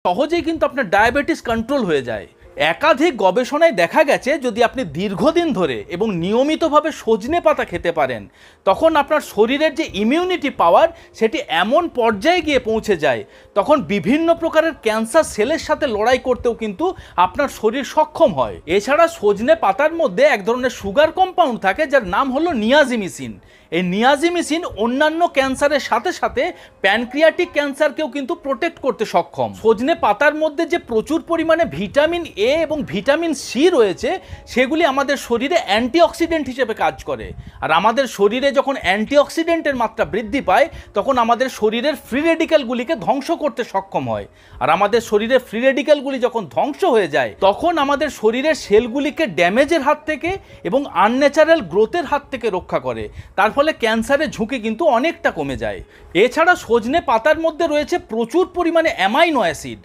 সহজেই কিন্তু আপনার ডায়াবেটিস কন্ট্রোল হয়ে যায়। একাধিক গবেষণায় দেখা গেছে যদি আপনি দীর্ঘদিন ধরে এবং নিয়মিতভাবে সজনে পাতা খেতে পারেন, তখন আপনার শরীরের যে ইমিউনিটি পাওয়ার সেটি এমন পর্যায়ে গিয়ে পৌঁছে যায়, তখন বিভিন্ন প্রকারের ক্যান্সার সেলের সাথে লড়াই করতেও কিন্তু আপনার শরীর সক্ষম হয়। এছাড়া সজনে পাতার মধ্যে এক ধরনের সুগার কম্পাউন্ড থাকে যার নাম হলো নিয়াজিমিসিন। এই নিয়াজিমিসিন অন্যান্য ক্যান্সারের সাথে সাথে প্যানক্রিয়াটিক ক্যান্সারকেও কিন্তু প্রোটেক্ট করতে সক্ষম। সজনে পাতার মধ্যে যে প্রচুর পরিমাণে ভিটামিন এ এবং ভিটামিন সি রয়েছে, সেগুলি আমাদের শরীরে অ্যান্টিঅক্সিডেন্ট হিসেবে কাজ করে। আর আমাদের শরীরে যখন অ্যান্টিঅক্সিডেন্টের মাত্রা বৃদ্ধি পায়, তখন আমাদের শরীরের ফ্রি রেডিক্যালগুলিকে ধ্বংস করতে সক্ষম হয়। আর আমাদের শরীরের ফ্রি রেডিক্যালগুলি যখন ধ্বংস হয়ে যায়, তখন আমাদের শরীরের সেলগুলিকে ড্যামেজের হাত থেকে এবং আনন্যাচারাল গ্রোথের হাত থেকে রক্ষা করে। তার ফলে ক্যান্সারের ঝুঁকি কিন্তু অনেকটা কমে যায়। এছাড়া সজনে পাতার মধ্যে রয়েছে প্রচুর পরিমাণে অ্যামাইনো অ্যাসিড,